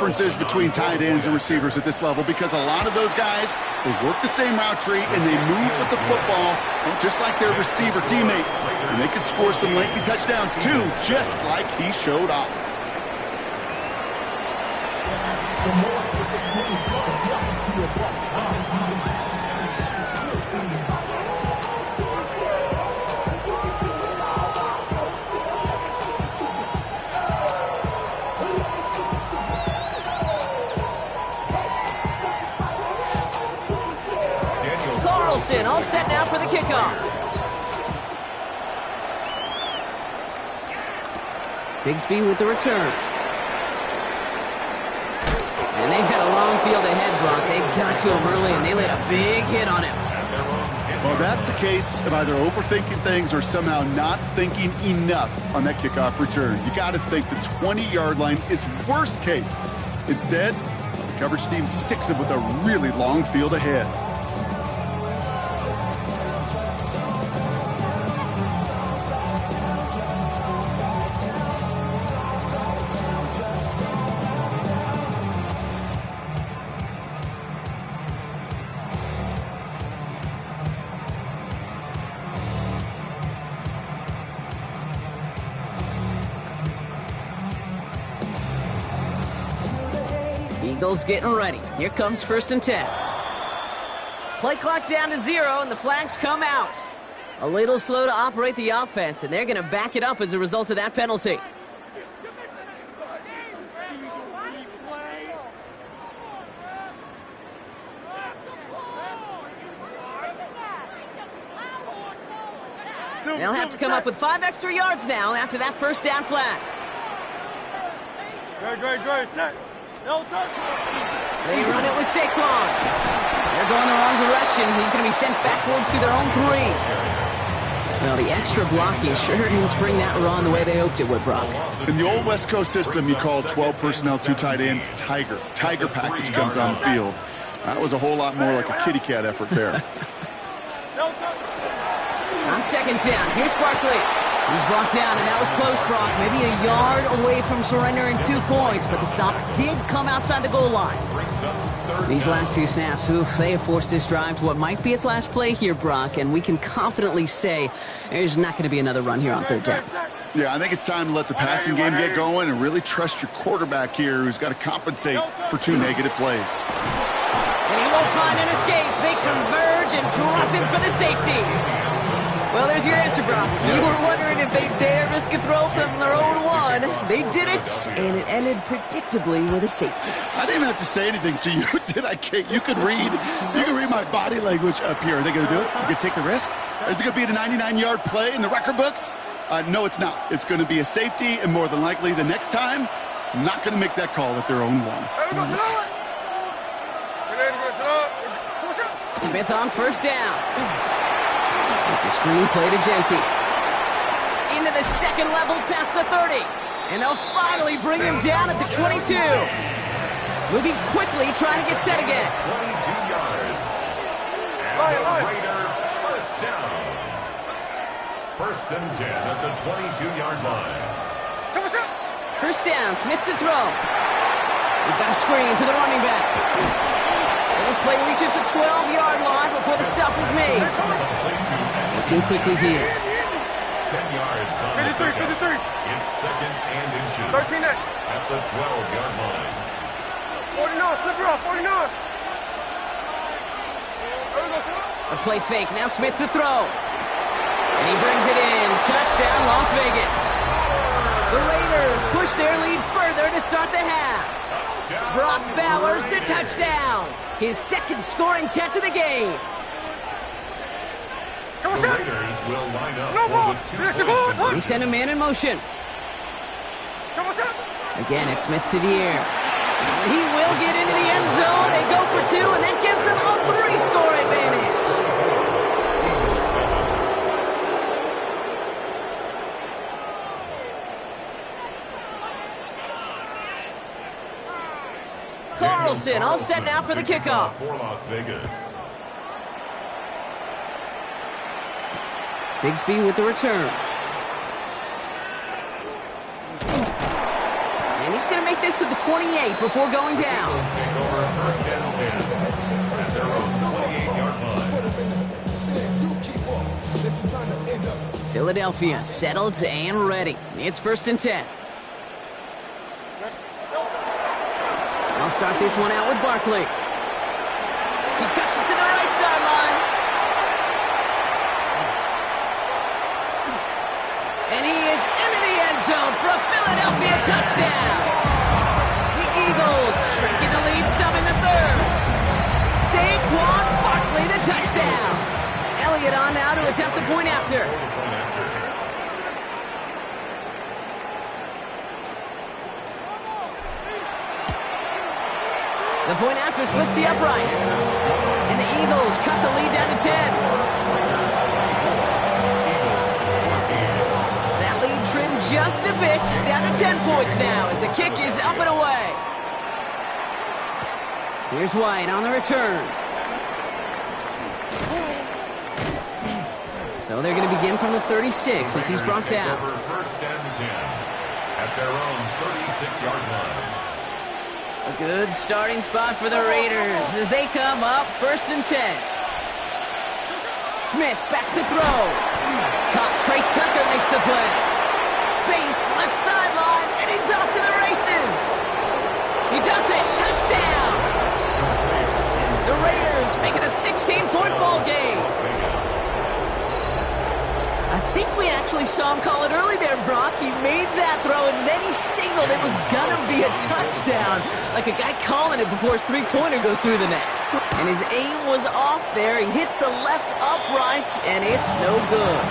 differences between tight ends and receivers at this level because a lot of those guys, they work the same route tree and they move with the football just like their receiver teammates. And they can score some lengthy touchdowns too, just like he showed off. All set now for the kickoff. Bigsby with the return. And they had a long field ahead, Brock. They got to him early, and they laid a big hit on him. Well, that's the case of either overthinking things or somehow not thinking enough on that kickoff return. You got to think the 20-yard line is worst case. Instead, the coverage team sticks him with a really long field ahead. Eagles getting ready. Here comes 1st and 10. Play clock down to 0, and the flags come out. A little slow to operate the offense, and they're going to back it up as a result of that penalty. They'll have to come up with 5 extra yards now after that 1st down flag. Great, set. They run it with Saquon. They're going the wrong direction. He's going to be sent backwards to their own 3. Well, the extra blocking sure didn't spring that run the way they hoped it would, Brock. In the old West Coast system, you call 12 personnel, 2 tight ends, Tiger. Tiger package comes on the field. That was a whole lot more like a kitty cat effort there. On 2nd down, here's Barkley. He's brought down, and that was close, Brock. Maybe a yard away from surrendering 2 points, but the stop did come outside the goal line. These last 2 snaps, they have forced this drive to what might be its last play here, Brock, and we can confidently say there's not going to be another run here on 3rd down. Yeah, I think it's time to let the passing game get going and really trust your quarterback here who's got to compensate for 2 negative plays. And he won't find an escape. They converge and drop him for the safety. Well, there's your answer, Brock. You were wondering if they dare risk a throw from their own 1. They did it, and it ended predictably with a safety. I didn't have to say anything to you, did I, Kate? You can read my body language up here. Are they going to do it? You going to take the risk? Is it going to be a 99-yard play in the record books? No, it's not. It's going to be a safety, and more than likely the next time, not going to make that call at their own 1. Smith on 1st down. It's a screen play to Genty. Into the 2nd level past the 30. And they'll finally bring him down at the 22. Moving quickly, trying to get set again. 22 yards. And the Raider 1st down. 1st and 10 at the 22-yard line. 1st down, Smith to throw. We've got a screen to the running back. And this play reaches the 12-yard line before the stop is made. Looking quickly here. 10 yards on the pickup. It's 2nd and inches. 13 at the 12-yard line. 49, flip her off, 49. The play fake, now Smith to throw. And he brings it in. Touchdown, Las Vegas. The Raiders push their lead further to start the half. Brock Bowers, the touchdown. His 2nd scoring catch of the game. The Raiders will line up for the 2-point conversion. He sent a man in motion. Again, it's Smith to the air. He will get into the end zone. They go for 2, and that gives them a 3-score advantage. Carlson all set now for the kickoff. For Las Vegas. Bigsby with the return. And he He's going to make this to the 28 before going down. Eagles take over first and 10 at their own 28-yard line. Philadelphia settled and ready. It's first and 10. I'll start this one out with Barkley. He cuts it to the right sideline. And he is into the end zone for a Philadelphia touchdown. The Eagles shrinking the lead some in the third. Saquon Barkley, the touchdown. Elliott on now to attempt the point after. The point after splits the uprights. And the Eagles cut the lead down to 10. That lead trimmed just a bit, down to 10 points now as the kick is up and away. Here's White on the return. So they're going to begin from the 36 as he's brought down. First and 10 at their own 36-yard line. A good starting spot for the Raiders as they come up first and 10. Smith back to throw. Caught. Trey Tucker makes the play. Space, left sideline, and he's off to the races. He does it. Touchdown. The Raiders make it a 16-point ball game. I think we actually saw him call it early there, Brock. He made that throw, and then he signaled it was going to be a touchdown. Like a guy calling it before his three-pointer goes through the net. And his aim was off there. He hits the left upright, and it's no good.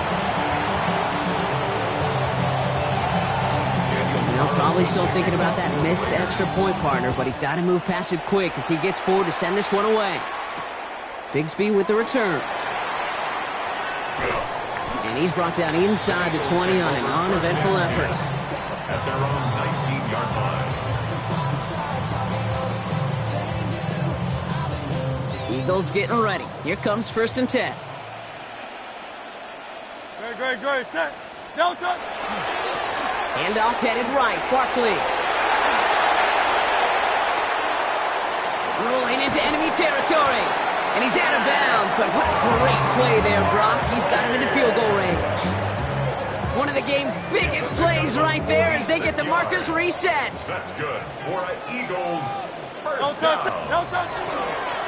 Now, probably still thinking about that missed extra point, partner, but he's got to move past it quick as he gets forward to send this one away. Bigsby with the return. And he's brought down inside the 20 on an uneventful effort. At their own 19-yard line. Eagles getting ready. Here comes first and 10. Great, set. Delta. Handoff headed right. Barkley. Rolling into enemy territory. And he's out of bounds, but what a great play there, Brock. He's got him into field goal range. One of the game's biggest plays right there as they get the markers reset. That's good for an Eagles first down.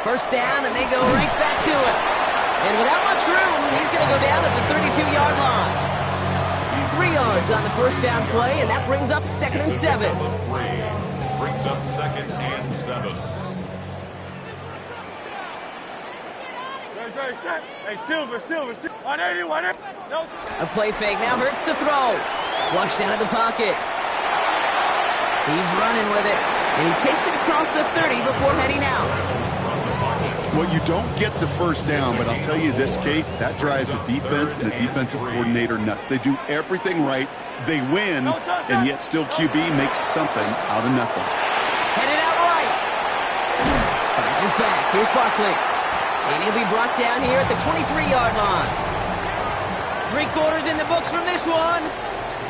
First down, and they go right back to it. And without much room, he's going to go down at the 32-yard line. 3 yards on the first down play, and that brings up second and 7. Brings up second and 7. Hey, Silver. 180. No. A play fake now hurts to throw. Flushed out of the pocket. He's running with it, and he takes it across the 30 before heading out. Well, you don't get the first down, but I'll tell you this, Kate, that drives the defense and the defensive coordinator nuts. They do everything right. They win, and yet still QB makes something out of nothing. Headed out right. Finds his back. Here's Barkley. And he'll be brought down here at the 23-yard line. 3 quarters in the books from this one.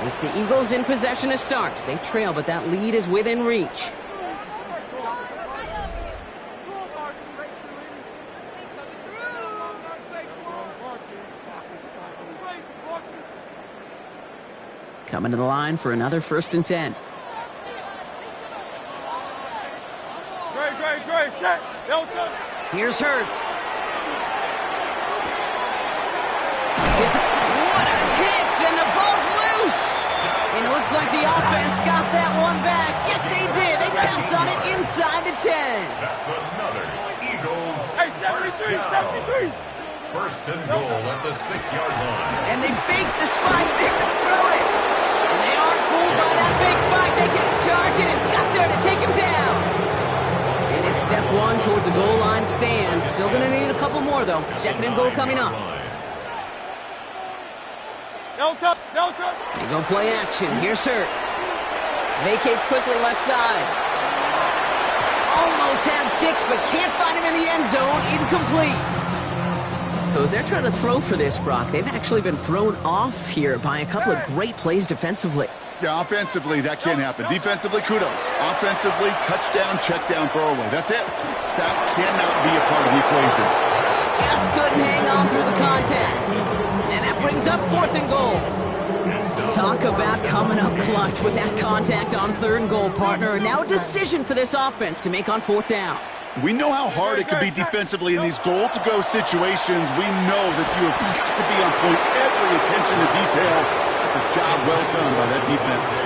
It's the Eagles in possession to start. They trail, but that lead is within reach. Coming to the line for another first and 10. Great, set. Delta. Here's Hurts. What a hit, and the ball's loose. And it looks like the offense got that one back. Yes, they did. They bounce on it inside the 10. That's another Eagles first down. 73. First and goal at the 6-yard line. And they fake the spike. They're going to throw it. And they aren't fooled by that fake spike. They can charge it and got there to take him down. And it's step 1 towards a goal line stand. Still going to need a couple more, though. Second and goal coming up. Delta. They go play action. Here's Hurts. Vacates quickly left side. Almost had 6, but can't find him in the end zone. Incomplete. So as they're trying to throw for this, Brock, they've actually been thrown off here by a couple of great plays defensively. Yeah, offensively, that can't happen. Defensively, kudos. Offensively, touchdown, check down, throwaway. That's it. Sack cannot be a part of the equation. Just couldn't hang on through the contact. And that brings up 4th and goal. Talk about coming up clutch with that contact on 3rd and goal, partner. And now a decision for this offense to make on 4th down. We know how hard it can be defensively in these goal-to-go situations. We know that you have got to be on point, every attention to detail. That's a job well done by that defense.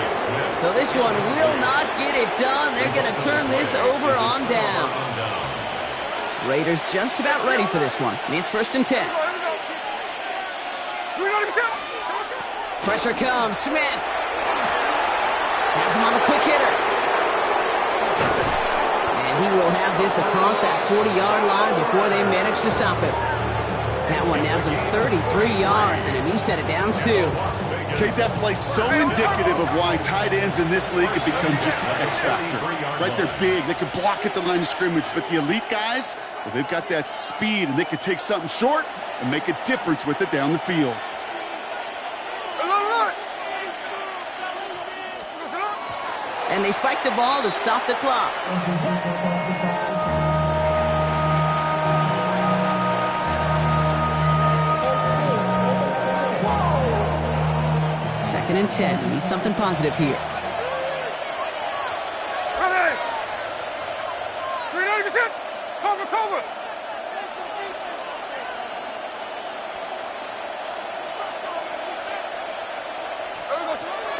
So this one will not get it done. They're going to turn this over on down. Raiders just about ready for this one. It's 1st and 10. Pressure comes. Smith has him on the quick hitter. He will have this across that 40-yard line before they manage to stop it. That one nabs him 33 yards and a new set of downs, too. Kate, that play's so indicative of why tight ends in this league have become just an X factor. Right, they're big. They can block at the line of scrimmage. But the elite guys, well, they've got that speed, and they can take something short and make a difference with it down the field. And they spike the ball to stop the clock. Second and 10. We need something positive here. Ready! 390%! Cover!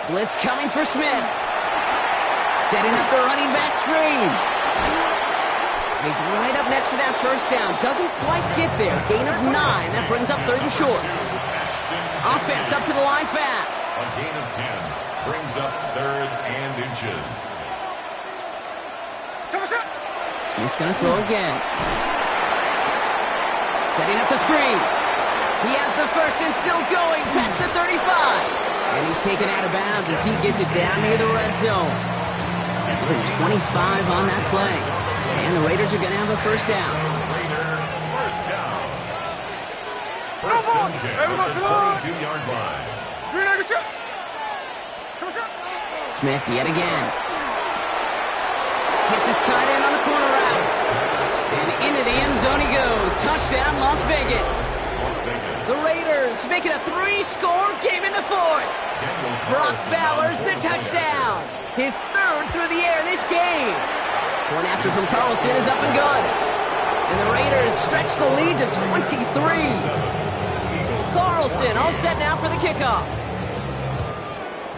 Blitz coming for Smith. Setting up the running back screen. He's right up next to that 1st down. Doesn't quite get there. Gain of 9. That brings up 3rd and short. Offense up to the line fast. A gain of 10 brings up 3rd and inches. Smith's going to throw again. Setting up the screen. He has the 1st and still going past the 35. And he's taken out of bounds as he gets it down near the red zone. 25 on that play. And the Raiders are going to have a 1st down. Raider, 1st down. 1st and 10 at the 22-yard line. Smith yet again. Hits his tight end on the corner route. And into the end zone he goes. Touchdown, Las Vegas. The Raiders make it a 3-score game in the 4th. Brock Bowers, the touchdown. His 3rd through the air this game. Point after from Carlson is up and good. And the Raiders stretch the lead to 23. Carlson all set now for the kickoff.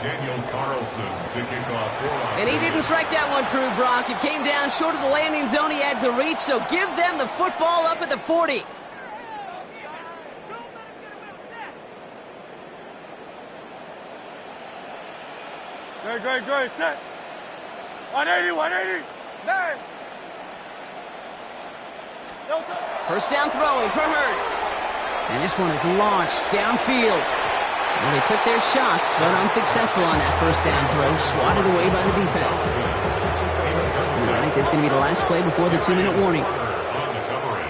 Daniel Carlson to kick off for us. And he didn't strike that one true, Brock. It came down short of the landing zone. He had to reach, so give them the football up at the 40. Great. Set. 180. 9. 1st down throwing for Hurts. And this one is launched downfield. Well, they took their shots, but unsuccessful on that 1st down throw. Swatted away by the defense. All right, this is going to be the last play before the 2-minute warning. On the coverage.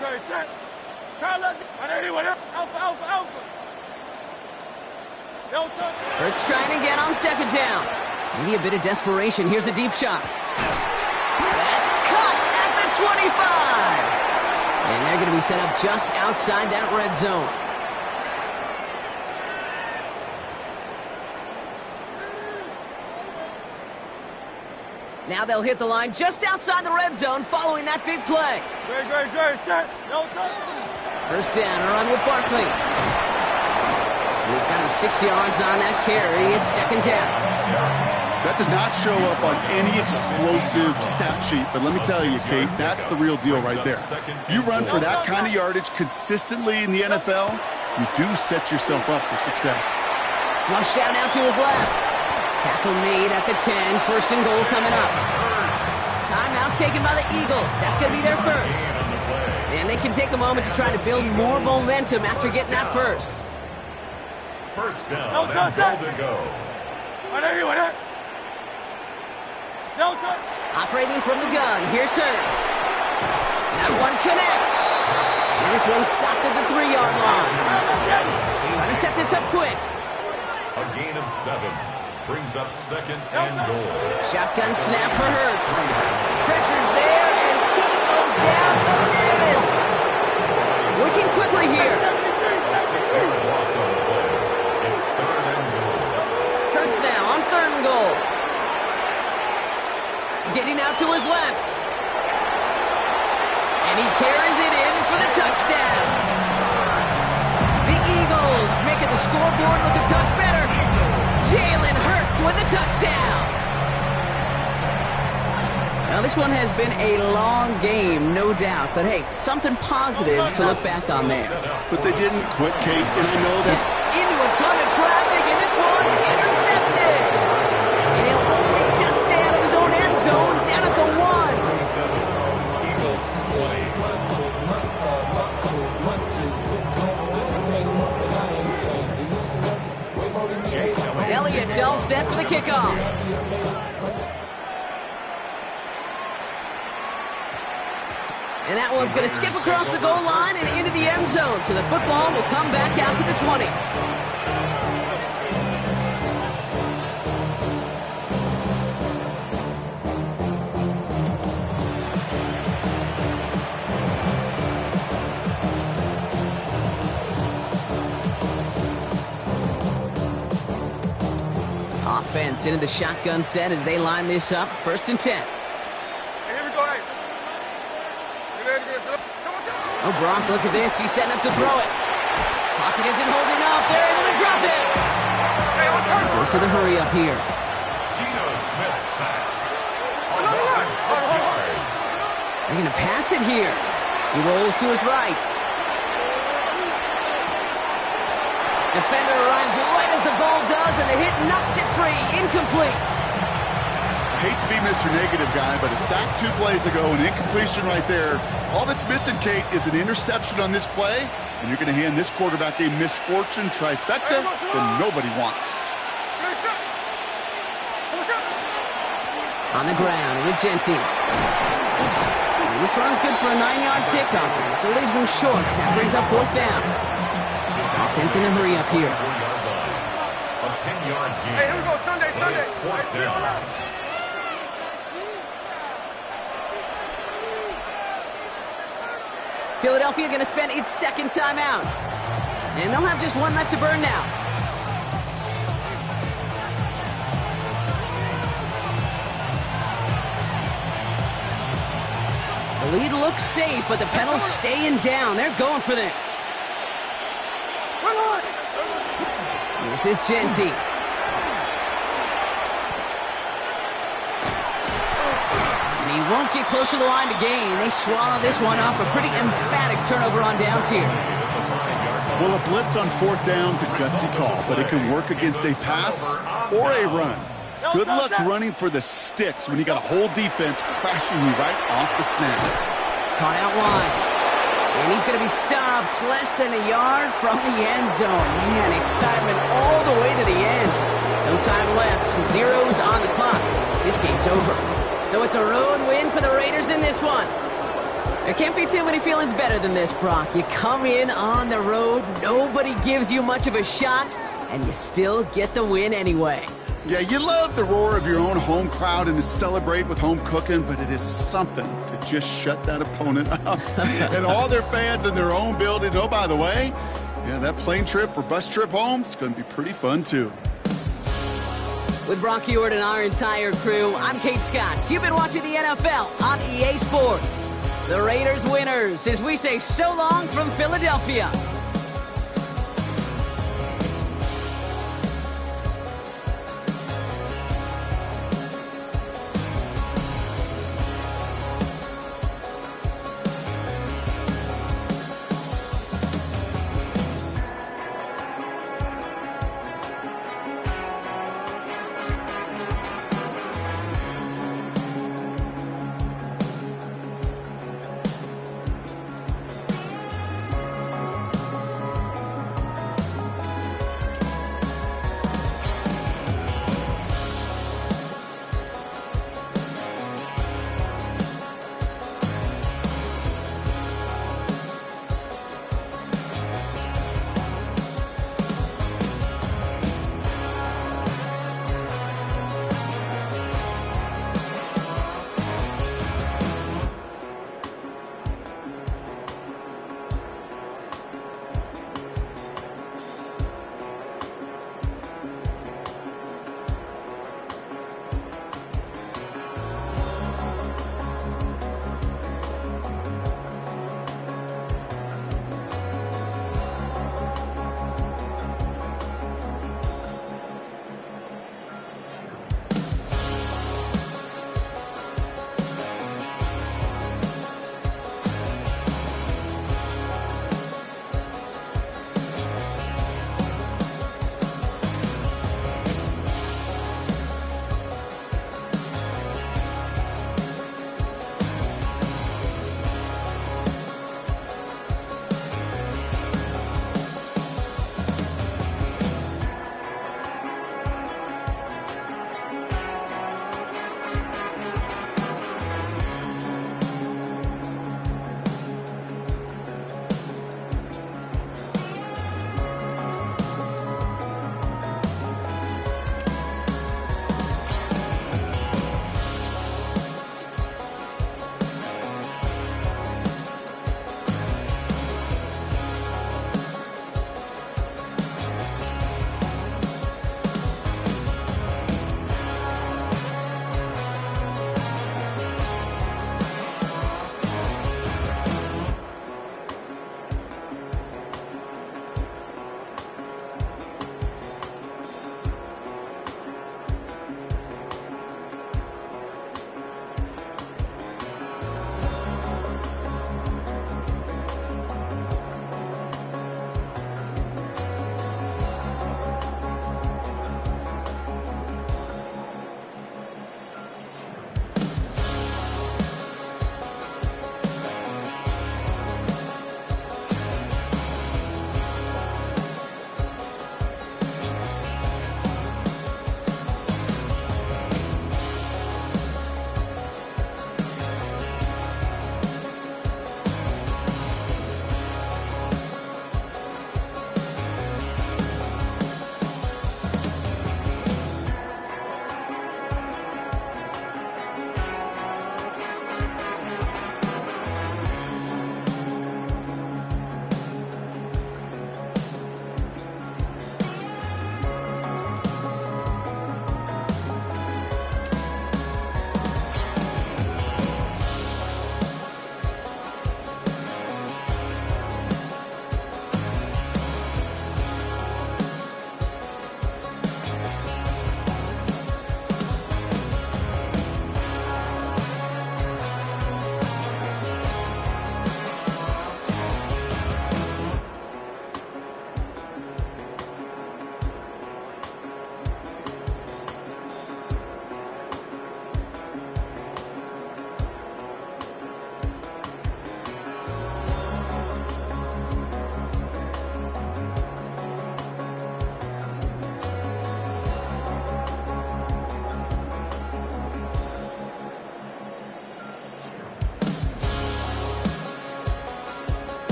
Great. Set. 180. Alpha. Hurts trying again on 2nd down. Maybe a bit of desperation. Here's a deep shot. That's cut at the 25. And they're going to be set up just outside that red zone. Now they'll hit the line just outside the red zone following that big play. Great. Set. 1st down, a run with Barkley. And he's got him 6 yards on that carry. It's 2nd down. That does not show up on any explosive stat sheet, but let me tell you, Kate, that's the real deal right there. You run for that kind of yardage consistently in the NFL, you do set yourself up for success. Flush out now to his left. Tackle made at the 10. 1st and goal coming up. Timeout taken by the Eagles. That's going to be their 1st. And they can take a moment to try to build more momentum after getting that 1st. 1st down and goal to go. 180. Operating from the gun, here's Hurts. That one connects. And this one's stopped at the 3-yard line. Trying to set this up quick. A gain of 7 brings up 2nd and goal. Shotgun snap for Hurts. Pressure's there, and he goes down again. Working quickly here. A 6-yard loss on the play. It's 3rd and goal. Hurts now on 3rd and goal. Getting out to his left. And he carries it in for the touchdown. The Eagles making the scoreboard look a touch better. Jalen Hurts with the touchdown. Now, this one has been a long game, no doubt. But, hey, something positive to look back on there. But they didn't quit, Kate, and I know that. Into a ton of traffic, and this one's intercepted. And he'll only just stay out of his own end zone, down at the 1. Eagles 20. Elliott's all set for the kickoff. And that one's going to skip across the goal line and into the end zone. So the football will come back out to the 20. Offense into the shotgun set as they line this up. 1st and 10. Hey, here we go, hey. You ready to get set up? Oh, Brock, look at this. He's setting up to throw it. Pocket isn't holding up. They're able to drop it. Hey, on turn. Goes to the hurry up here. Geno Smith sacked. On loss of 6 yards. They're going to pass it here. He rolls to his right. Defender arrives right as the ball does, and the hit knocks it free. Incomplete. I hate to be Mr. Negative guy, but a sack 2 plays ago, an incompletion right there. All that's missing, Kate, is an interception on this play, and you're going to hand this quarterback a misfortune trifecta that nobody wants. On the ground with Genty. And this run's good for a 9-yard pickup. It still leaves him short. That brings up 4th down. Offense in a hurry up here. 4-yard line. A 10-yard gain. Hey, here we go, Sunday. It's 4th down. Philadelphia going to spend its 2nd timeout. And they'll have just 1 left to burn now. The lead looks safe, but the Penals staying down. They're going for this. This is Genty. And he won't get close to the line to gain. They swallow this one up. A pretty emphatic turnover on downs here. Well, a blitz on 4th down's a gutsy call, but it can work against a pass or a run. Good luck running for the sticks when you got a whole defense crashing you right off the snap. Caught out wide. And he's going to be stopped less than a yard from the end zone. Man, excitement all the way to the end. No time left. 0's on the clock. This game's over. So it's a road win for the Raiders in this one. There can't be too many feelings better than this, Brock. You come in on the road, nobody gives you much of a shot, and you still get the win anyway. Yeah, you love the roar of your own home crowd and to celebrate with home cooking, but it is something to just shut that opponent up. And all their fans in their own building. Oh, by the way, yeah, that plane trip or bus trip home is going to be pretty fun, too. With Brock Huard and our entire crew, I'm Kate Scott. You've been watching the NFL on EA Sports. The Raiders winners as we say so long from Philadelphia.